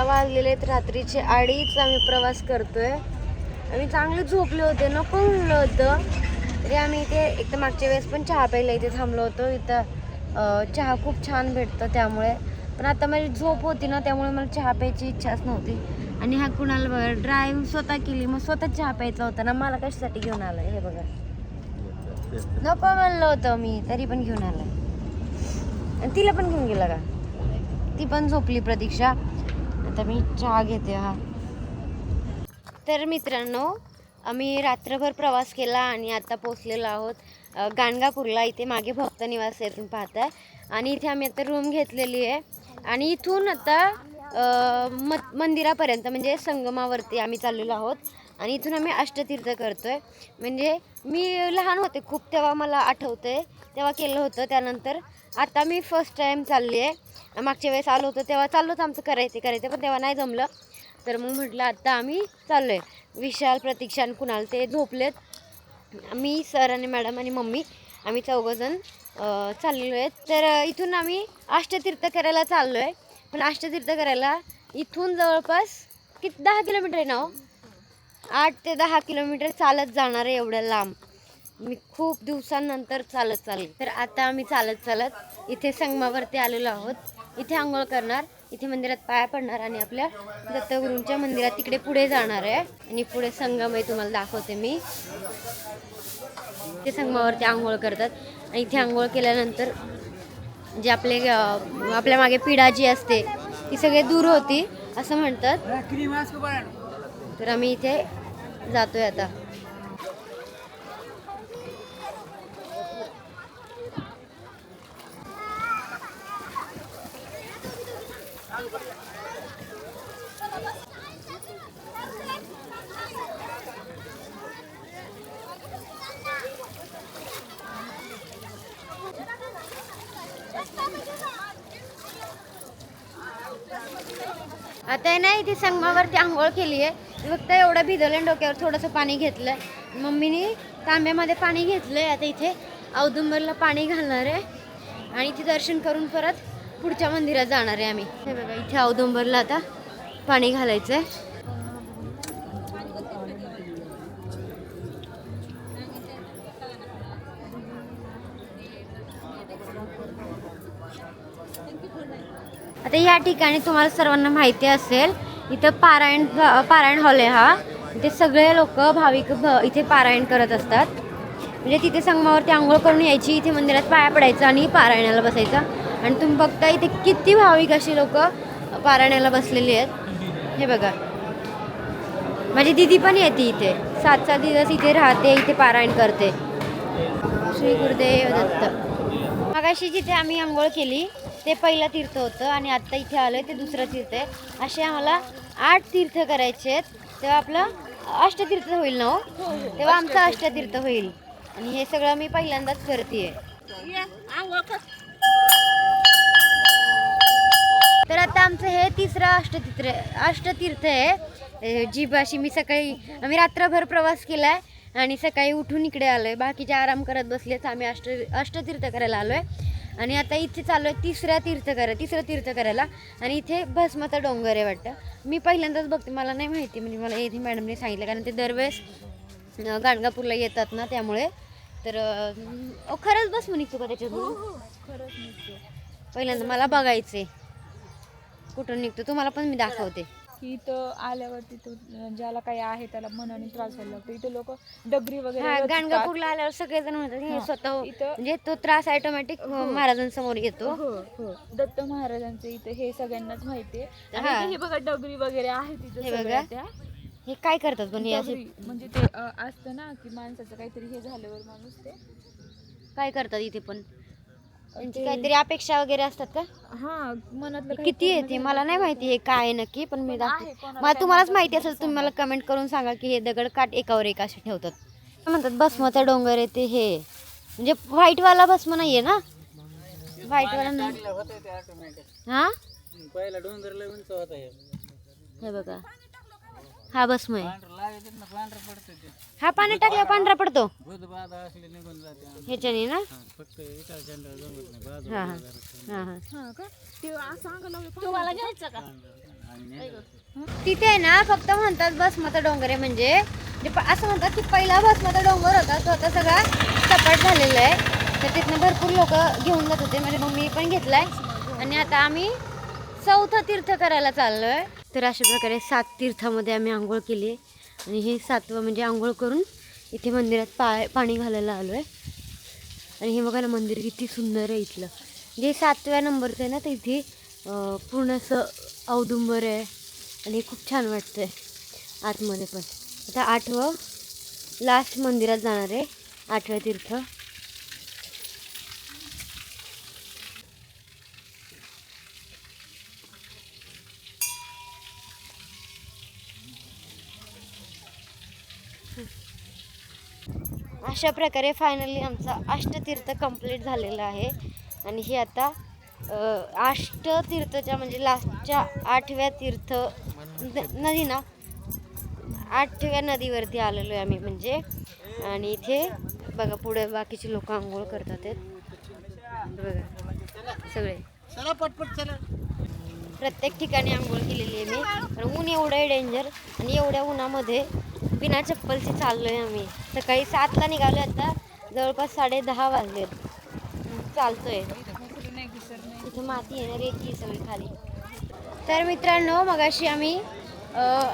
वाजलेले आहेत रात्रीचे 2:30. आम्ही प्रवास करतोय. आम्ही चांगले झोपले होते, नको म्हणलं होतं तरी आम्ही इथे एक तर मागच्या वेळेस पण चहा प्यायला इथे थांबलो होतो. इथं चहा खूप छान भेटतं त्यामुळे. पण आता माझी झोप होती ना, त्यामुळे मला चहा प्यायची इच्छाच नव्हती. आणि हा कुणाला बघा ड्राईव्ह स्वतः केली, मग स्वतः चहा प्यायचा होता ना, मला कशासाठी घेऊन आलाय हे बघा. नको म्हणलं होतं मी तरी पण घेऊन आलाय. आणि तिला पण घेऊन गेला का? ती पण झोपली प्रतीक्षा. आता मी चहा घेते. हा तर मित्रांनो, आम्ही रात्रभर प्रवास केला आणि आता पोचलेलो आहोत गाणगापूरला. इथे मागे भक्त निवास आहे तुम्ही पाहताय. आणि इथे आम्ही आता रूम घेतलेली आहे. आणि इथून आता मंदिरापर्यंत म्हणजे संगमावरती आम्ही चाललेलो आहोत. आणि इथून आम्ही अष्टतीर्थ करतोय. म्हणजे मी लहान होते खूप, तेव्हा मला आठवतंय तेव्हा केलं होतं. त्यानंतर आता मी फर्स्ट टाईम चालली आहे. मागच्या वेळेस आलो होतो तेव्हा चाललोच आमचं करायचं पण तेव्हा नाही जमलं. तर मग म्हटलं आता आम्ही चाललो आहे. विशाल, प्रतीक्षा आणि कुणाल ते झोपलेत. मी, सर आणि मॅडम आणि मम्मी आम्ही चौघंजण चाललेलो आहेत. तर इथून आम्ही अष्टतीर्थ करायला चाललो आहे. पण अष्टतीर्थ करायला इथून जवळपास 10 किलोमीटर आहे ना हो. 8 ते 10 किलोमीटर चालत जाणार आहे. एवढ्या लांब मी खूप दिवसांनंतर चालत चालले. तर आता आम्ही चालत इथे संगमावरती आलेलो आहोत. इथे आंघोळ करणार, इथे मंदिरात पाया पडणार आणि आपल्या दत्तगुरूंच्या मंदिरात तिकडे पुढे जाणार आहे. आणि पुढे संगम आहे, तुम्हाला दाखवते मी. ते संगमावरती आंघोळ करतात. आणि इथे आंघोळ केल्यानंतर जे आपल्या मागे पिढा जी असते ती सगळे दूर होती असं म्हणतात. तर आम्ही इथे जातोय आता. आता आहे ना, इथे संगमावरती आंघोळ केली आहे. फक्त एवढं भिजवलं, डोक्यावर थोडंसं पाणी घेतलंय. मम्मीने तांब्यामध्ये पाणी घेतलंय. आता इथे औदुंबरला पाणी घालणार आहे आणि इथे दर्शन करून परत पुढच्या मंदिरात जाणार आहे आम्ही. हे बघा, इथे औदुंबरला आता पाणी घालायचं आहे. आता या ठिकाणी तुम्हाला सर्वांना माहिती असेल, इथं पारायण हॉल आहे हा. इथे सगळे लोक भाविक इथे पारायण करत असतात. म्हणजे तिथे संगमावरती आंघोळ करून यायची, इथे मंदिरात पाया पडायचं आणि पारायणाला बसायचं. आणि तुम्ही बघता इथे किती भाविक अशी लोक पारायणाला बसलेली आहेत. हे बघा, माझी दिदी पण येते इथे, 7 दिवस इथे राहते, इथे पारायण करते. श्री गुरुदेव दत्त. मगाशी जिथे आम्ही आंघोळ केली ते पहिलं तीर्थ होतं आणि आता इथे आलोय ते दुसरं तीर्थ आहे. असे आम्हाला 8 तीर्थ करायचे आहेत. तेव्हा आपलं अष्टतीर्थ होईल ना हो. तेव्हा आमचं अष्टतीर्थ होईल. आणि हे सगळं मी पहिल्यांदाच करतेय. तर आता आमचं हे तिसरं अष्टतीर्थ आहे. जी मी सकाळी आम्ही रात्रभर प्रवास केलाय आणि सकाळी उठून इकडे आलोय. बाकीचे आराम करत बसलेच, आम्ही अष्टतीर्थ करायला आलोय. आणि आता इथे चालू आहे तिसरं तीर्थ करायला. आणि इथे भस्माचा डोंगर आहे वाटतं. मी पहिल्यांदाच बघते, मला नाही माहिती. म्हणजे मला इथे मॅडमने सांगितलं, कारण ते दरवेळेस गाणगापूरला येतात ना, त्यामुळे. तर खरंच भस्म निघतो का त्याच्यातून? खरंच निघतो. पहिल्यांदा मला बघायचे कुठून निघतो. तुम्हाला पण मी दाखवते. की इथं आल्यावरती ज्याला काही आहे त्याला मनाने त्रास व्हायला लागतो. इथे लोक डबरी वगैरे गाणगापूरला आल्यावर सगळेजण म्हणतात हे स्वतः म्हणजे तो त्रास ऑटोमॅटिक महाराजांसमोर येतो. हो, दत्त महाराजांचं इथे हे सगळ्यांनाच माहिती आहे. आणि हे बघा डबरी वगैरे आहे तिथे. हे बघा, हे काय करतात पण हे असे? म्हणजे ते असतं ना की माणसाचं काहीतरी हे झाल्यावर माणूस ते काय करतात इथे पण? त्यांची काहीतरी अपेक्षा वगैरे असतात का? हा, मनातलं किती येते मला नाही माहिती हे काय नक्की, पण मी मला तुम्हालाच माहिती असेल तुम्ही मला कमेंट करून सांगा की हे दगड काट एकावर एक असे ठेवतात. म्हणतात भस्माचा डोंगर आहे ते. हे म्हणजे व्हाईटवाला भस्म नाहीये ना? व्हाईटवाला नाही. हा, पहिला डोंगर उंच होता हे बघा, हा भस्म आहे. हा पाणी टाकल्या पांढरा पडतो ह्याच्याने ना. हा हा हा हा. तुम्हाला घ्यायचं का? तिथे आहे ना फक्त म्हणतात भस्माचा डोंगर आहे, म्हणजे असं म्हणतात की पहिला भस्माचा डोंगर होता तो आता सगळा सपाट झालेला आहे. तर तिथनं भरपूर लोक घेऊन जात होते, माझ्या मम्मी पण घेतलाय. आणि आता आम्ही चौथं तीर्थ करायला चाललोय. तर अशा प्रकारे 7 तीर्थामध्ये आम्ही आंघोळ केली आणि हे 7वं म्हणजे आंघोळ करून इथे मंदिरात पाणी घालायला आलोय. आणि हे बघा ना मंदिर किती सुंदर आहे इथलं. जे 7व्या नंबरचं आहे ना, तर इथे पूर्ण असं औदुंबर आहे आणि खूप छान वाटतंय आतमध्ये पण. आता 8वं लास्ट मंदिरात जाणार आहे, 8व्या तीर्थ. अशा प्रकारे फायनली आमचा अष्टतीर्थ कंप्लीट झालेला आहे. आणि हे आता अष्टतीर्थच्या म्हणजे लास्टच्या 8व्या तीर्थ नदी ना, 8व्या नदीवरती आलेलो आहे आम्ही म्हणजे. आणि इथे बघा पुढे बाकीचे लोक आंघोळ करतात आहेत बघा सगळे. प्रत्येक ठिकाणी आंघोळ केलेली आहे मी, कारण ऊन एवढं आहे डेंजर. आणि एवढ्या उन्हामध्ये बिना चप्पलचे चाललोय आम्ही. सकाळी 7ला निघालोय, आता जवळपास 10:30 वाजलेत. चालतोय, इथे माती आहे, रेती सगळी खाली. तर मित्रांनो मगाशी आम्ही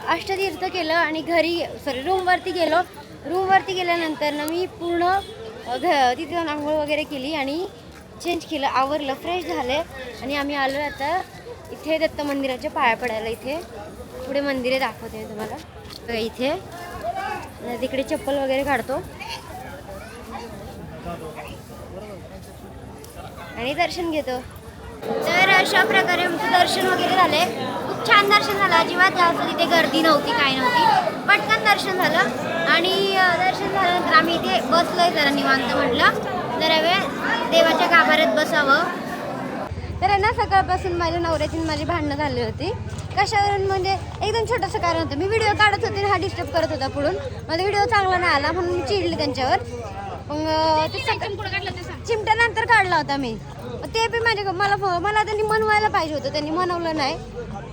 अष्टतीर्थ केलं आणि रूमवरती गेलो. रूमवरती गेल्यानंतर ना मी पूर्ण तिथे जाऊन आंघोळ वगैरे केली आणि चेंज केलं, आवरलं, फ्रेश झाले. आणि आम्ही आलो आता इथे दत्त मंदिराच्या पाया पडायला. इथे पुढे मंदिरे दाखवते मी तुम्हाला. इथे तिकडे चप्पल वगैरे काढतो आणि दर्शन घेतो. तर अशा प्रकारे आमचं दर्शन वगैरे झाले. खूप छान दर्शन झालं, अजिबात जास्त तिथे गर्दी नव्हती, काय नव्हती, पटकन दर्शन झालं. आणि दर्शन झाल्यानंतर आम्ही इथे बसलोय जरा निवांत, म्हटलं जरा वेळ देवाच्या गाभाऱ्यात बसावं. तर ना सकाळपासून माझ्या नवऱ्याची माझी भांडणं झाली होती. कशावरून म्हणजे एकदम छोटंसं कारण होतं. मी व्हिडिओ काढत होते आणि हा डिस्टर्ब करत होता पुढून. माझा व्हिडिओ चांगला नाही आला म्हणून मी चिडले त्यांच्यावर. मग ते चिमट्यानंतर काढला होता मी. ते बी मला त्यांनी मनवायला पाहिजे होतं, त्यांनी मनवलं नाही.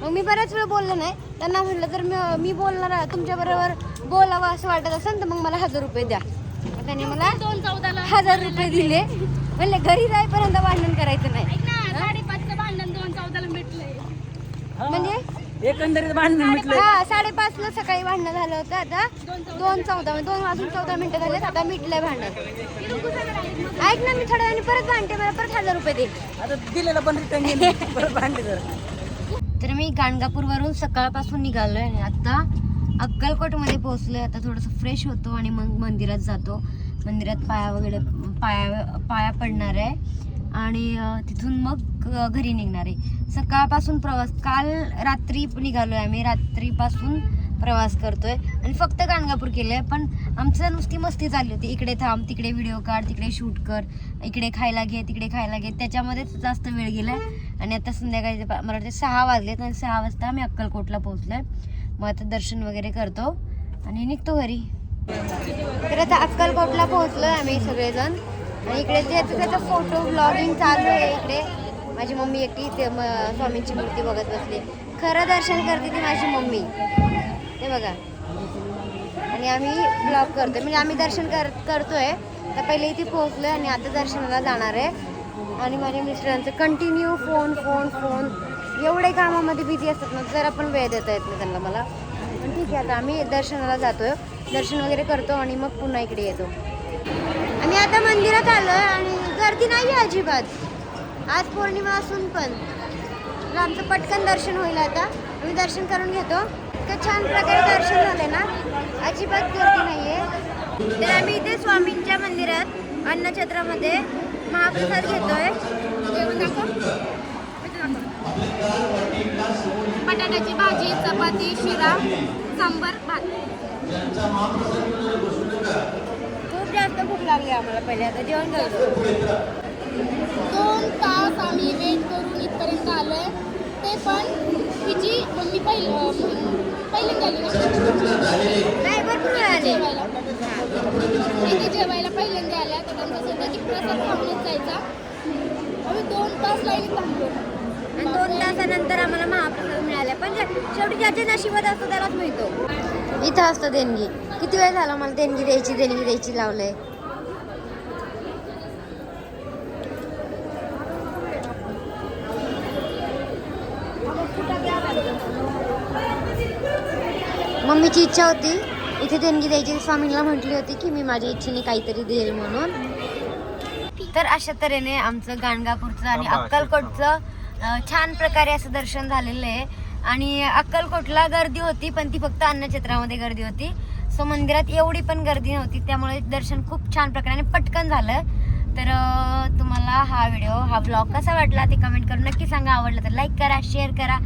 मग मी बऱ्याच वेळ बोललं नाही त्यांना. म्हटलं तर मी बोलणार तुमच्याबरोबर बोलावं असं वाटत असेल तर मग मला 1000 रुपये द्या. त्यांनी मला 1000 रुपये दिले. म्हणले घरी जाईपर्यंत भांडण करायचं नाही. 5:30चं भांडण 2:14ला मिटलंय. म्हणजे एकंदरीत भांडण मिटलं. हा 5:30ला सकाळी भांडण झालं होतं. आता 2:14 2 वाजून 14 मिनिटं झालेत. आता मिटलंय भांडण. ऐक ना, मी थोड्या वेळाने परत भांडते, मला परत 1000 रुपये दे. आता दिलेलं पण रिटर्न परत भांडे. तर मी गाणगापूरवरून सकाळपासून निघालोय आणि आता अक्कलकोटमध्ये पोहोचलोय. आता थोडंसं फ्रेश होतो आणि मग मंदिरात जातो. मंदिरात पाया पडणार आहे आणि तिथून मग घरी निघणार आहे. सकाळपासून प्रवास, काल रात्री निघालोय आम्ही, रात्रीपासून प्रवास करतोय आणि फक्त गाणगापूर केलंय. पण आमचं नुसती मस्ती चालली होती, इकडे थांब, तिकडे व्हिडिओ काढ, तिकडे शूट कर, इकडे खायला घे, तिकडे खायला घे, त्याच्यामध्येच जास्त वेळ गेलाय. आणि आता संध्याकाळी मला वाटतं 6 वाजलेत आणि 6 वाजता आम्ही अक्कलकोटला पोहोचलोय. मग आता दर्शन वगैरे करतो आणि निघतो घरी. तर आता अक्कलकोटला पोहोचलोय आम्ही सगळेजण आणि इकडे त्याचा फोटो ब्लॉगिंग चालू आहे. इकडे माझी मम्मी एकटी ते स्वामींची मूर्ती बघत बसली. खरं दर्शन करते ती माझी मम्मी, ते बघा. आणि आम्ही ब्लॉग करतोय, म्हणजे आम्ही दर्शन करतोय. तर पहिले इथे पोहोचलोय आणि आता दर्शनाला जाणार आहे. आणि माझ्या मिस्टरांचं कंटिन्यू फोन एवढे कामामध्ये बिझी असतात ना, जरा पण वेळ देता येत नाही त्यांना मला. पण ठीक आहे, आता आम्ही दर्शनाला जातोय, दर्शन वगैरे करतो आणि मग पुन्हा इकडे येतो. आम्ही आता मंदिरात आलोय आणि गर्दी नाही आहे अजिबात. आज पौर्णिमा असून पण आमचं पटकन दर्शन होईल. आता आम्ही दर्शन करून घेतो. इतकं छान प्रकारे दर्शन झाले ना, अजिबात गर्दी नाही आहे. तर आम्ही इथे स्वामींच्या मंदिरात अन्नछत्रामध्ये महाप्रसाद घेतोय. बटाट्याची भाजी, चपाती, शिरा, सांबर, भात. खूप जास्त भूक लागली आम्हाला पहिले. आता जेवण करतो. 2 तास आम्ही वेट करून इथपर्यंत आलोय. ते पण तिची मम्मी पहिल्यांदा आली नाही, भरपूर वेळ आली. इथे जेवायला पहिल्यांदा आल्या. तर त्यांचा सध्या की प्रसाद खाऊनच जायचा. आम्ही 2 तास लाईनीत थांबलो. आणि 2 तासानंतर आम्हाला महाप्रसाद मिळाला. पण शेवटी ज्याच्या नशिबात असतो त्यालाच मिळतो. इथं असतं देणगी. किती वेळ झाला मला देणगी द्यायची लावलंय. मम्मीची इच्छा होती इथे देणगी द्यायची. स्वामींना म्हटली होती की मी माझ्या इच्छेने काहीतरी देईल म्हणून. तर अशा तऱ्हेने आमचं गाणगापूरचं आणि अक्कलकोटचं छान प्रकारे असं दर्शन झालेलं आहे. आणि अक्कलकोटला गर्दी होती पण ती फक्त अन्नक्षेत्रामध्ये गर्दी होती. सो मंदिरात एवढी पण गर्दी नव्हती, त्यामुळे दर्शन खूप छान प्रकारे पटकन झालं. तर तुम्हाला हा व्हिडिओ, हा ब्लॉग कसा वाटला ते कमेंट करून नक्की सांगा. आवडलं तर लाईक करा, शेअर करा.